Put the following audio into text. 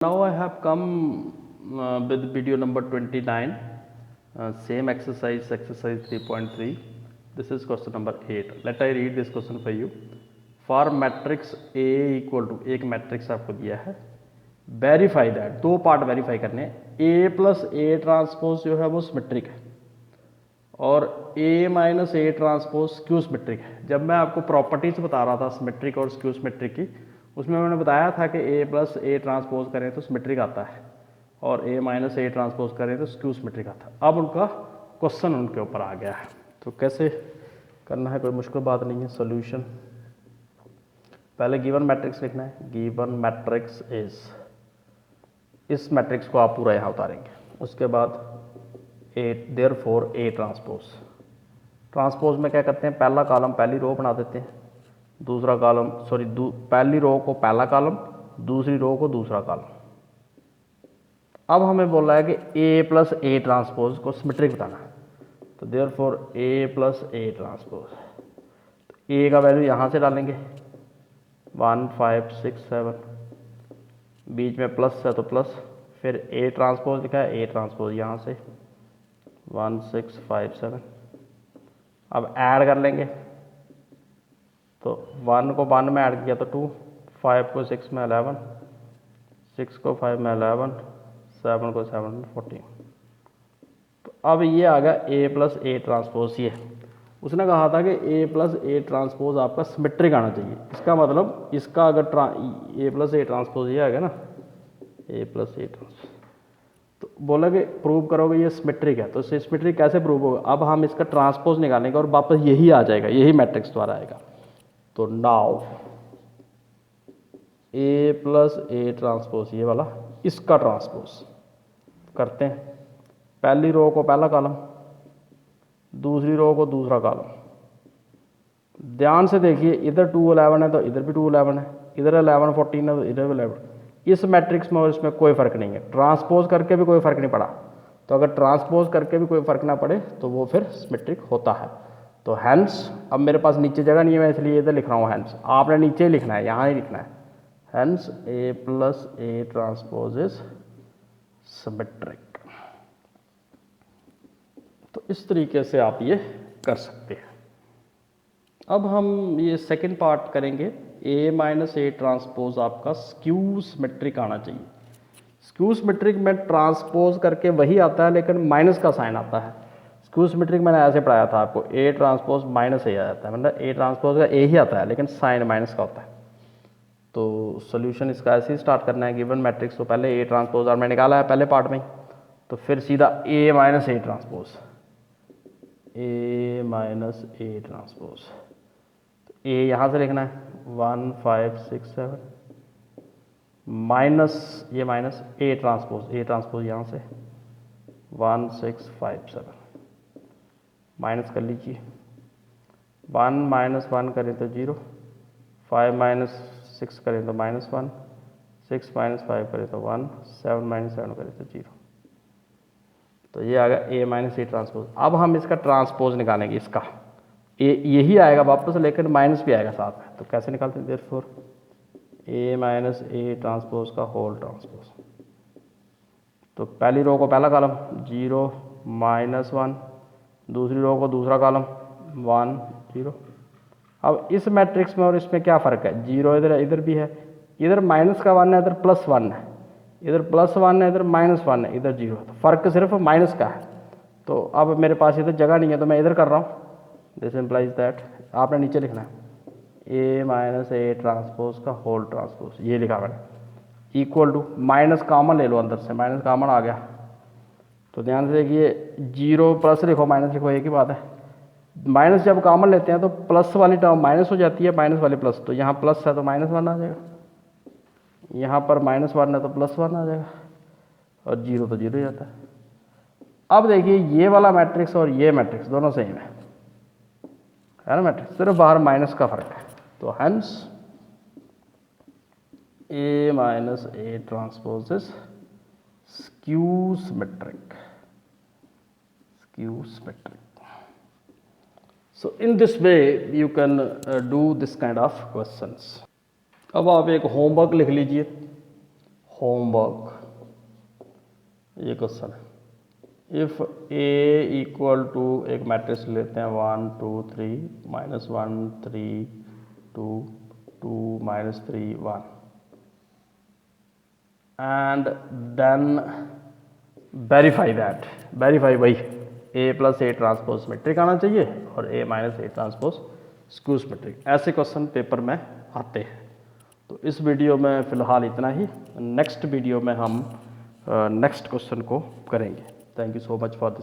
Now I have come with video number 29, same exercise 3.3. This is question number 8. Let I read this question for you. For matrix A equal to, एक matrix आपको दिया है, verify that, दो part verify करने हैं, A plus A transpose जो है वो सिमेट्रिक है और A minus A transpose Q symmetric है। जब मैं आपको प्रॉपर्टीज बता रहा था सिमेट्रिक और स्क्यू सिमेट्रिक की, उसमें मैंने बताया था कि A प्लस ए ट्रांसपोज करें तो सिमेट्रिक आता है और A माइनस ए ट्रांसपोज करें तो स्क्यू सिमेट्रिक आता है। अब उनका क्वेश्चन उनके ऊपर आ गया है, तो कैसे करना है, कोई मुश्किल बात नहीं है। सोल्यूशन, पहले गिवन मैट्रिक्स लिखना है, गिवन मैट्रिक्स इज, इस मैट्रिक्स को आप पूरा यहाँ उतारेंगे। उसके बाद ए, देयरफॉर ए ट्रांसपोज, ट्रांसपोज में क्या करते हैं, पहला कॉलम पहली रो बना देते हैं, दूसरा कॉलम पहली रो को पहला कॉलम, दूसरी रो को दूसरा कॉलम। अब हमें बोला है कि ए प्लस ए ट्रांसपोज को सिमेट्रिक बताना है, तो therefore A plus A transpose, तो ए का वैल्यू यहाँ से डालेंगे 1 5 6 7, बीच में प्लस है तो प्लस, फिर ए ट्रांसपोज लिखा है, ए ट्रांसपोज यहाँ से 1 6 5 7। अब ऐड कर लेंगे, तो 1 को 1 में ऐड किया तो 2, 5 को 6 में 11, 6 को 5 में 11, 7 को 7 में 14। तो अब ये आ गया ए प्लस ए ट्रांसपोज। ये उसने कहा था कि ए प्लस ए ट्रांसपोज आपका सिमेट्रिक आना चाहिए। इसका मतलब इसका अगर ए प्लस ए ट्रांसपोज ये आ गया ना, ए प्लस ए ट्रांसपोज, तो बोला कि प्रूव करोगे ये सिमेट्रिक है। तो सिमेट्रिक कैसे प्रूव होगा, अब हम इसका ट्रांसपोज निकालेंगे और वापस यही आ जाएगा, यही मैट्रिक्स द्वारा आएगा। तो now A plus A transpose, ये वाला, इसका ट्रांसपोज करते हैं, पहली रो को पहला कॉलम, दूसरी रो को दूसरा कॉलम। ध्यान से देखिए, इधर 2 11 है तो इधर भी 2 11 है, इधर 11 14 है तो इधर भी 11। इस मैट्रिक्स में और इसमें कोई फर्क नहीं है, ट्रांसपोज करके भी कोई फर्क नहीं पड़ा। तो अगर ट्रांसपोज करके भी कोई फर्क ना पड़े तो वो फिर सिमेट्रिक होता है। तो हैंस, अब मेरे पास नीचे जगह नहीं है, मैं इसलिए इधर लिख रहा हूँ हैंस, आपने नीचे ही लिखना है, यहाँ ही लिखना है, hence A plus A transpose is symmetric. तो इस तरीके से आप ये कर सकते हैं। अब हम ये सेकंड पार्ट करेंगे, ए माइनस ए ट्रांसपोज आपका स्क्यू सिमेट्रिक आना चाहिए। स्क्यू सिमेट्रिक में ट्रांसपोज करके वही आता है लेकिन माइनस का साइन आता है। स्क्यू सिमेट्रिक मैंने ऐसे पढ़ाया था आपको, ए ट्रांसपोज माइनस ए आ जाता है, मतलब ए ट्रांसपोज का ए ही आता है लेकिन साइन माइनस का होता है। तो सोल्यूशन इसका ऐसे ही स्टार्ट करना है, गिवन मैट्रिक्स तो पहले ए ट्रांसपोज और मैं निकाला है पहले पार्ट में, तो फिर सीधा A minus A transpose, A minus A transpose, A यहाँ से लिखना है 1 5 6 7 माइनस, ये माइनस ए ट्रांसपोज यहाँ से 1 6 5 7, माइनस कर लीजिए, 1 माइनस 1 करें तो 0, 5 माइनस 6 करें तो -1, 6 माइनस 5 करें तो 1, 7 माइनस 7 करें तो 0। तो ये आ गया ए माइनस ए ट्रांसपोज। अब हम इसका ट्रांसपोज निकालेंगे, इसका ए यही आएगा वापस लेकिन माइनस भी आएगा साथ में। तो कैसे निकालते हैं, therefore A minus A transpose का होल ट्रांसपोज। तो पहली रो को पहला कॉलम 0 -1, दूसरी रो को दूसरा कॉलम 1 0। अब इस मैट्रिक्स में और इसमें क्या फ़र्क है, 0 इधर भी है, इधर माइनस का 1 है, इधर +1 है, इधर +1 है, इधर -1 है, इधर 0 है, तो फ़र्क सिर्फ माइनस का है। तो अब मेरे पास इधर जगह नहीं है तो मैं इधर कर रहा हूँ, दिस इम्प्लाइज दैट, आपने नीचे लिखना है ए माइनस ए ट्रांसपोज का होल ट्रांसपोज, ये लिखा मैंने, इक्वल टू, माइनस कॉमन ले लो अंदर से, माइनस कॉमन आ गया। तो ध्यान से देखिए, 0 प्लस लिखो माइनस लिखो, एक ही बात है। माइनस जब कॉमन लेते हैं तो प्लस वाली टर्म माइनस हो जाती है, माइनस वाली प्लस, तो यहाँ प्लस है तो -1 आ जाएगा, यहाँ पर -1 है तो +1 आ जाएगा, और 0 तो 0 ही जाता है। अब देखिए ये वाला मैट्रिक्स और ये मैट्रिक्स दोनों सेम है ना मैट्रिक्स, सिर्फ बाहर माइनस का फर्क है। तो hence A minus A transpose is skew symmetric, skew symmetric. So in this way you can do this kind of questions. अब आप एक होमवर्क लिख लीजिए, होमवर्क, ये क्वेश्चन है। इफ़ ए इक्वल टू एक मैट्रिक्स लेते हैं 1 2 3 -1 3 2 2 -3 1 and then verify that, verify वही A plus A transpose symmetric आना चाहिए और A minus A transpose skew symmetric. ऐसे क्वेश्चन पेपर में आते हैं। तो इस वीडियो में फ़िलहाल इतना ही। नेक्स्ट वीडियो में हम नेक्स्ट क्वेश्चन को करेंगे। Thank you so much for this.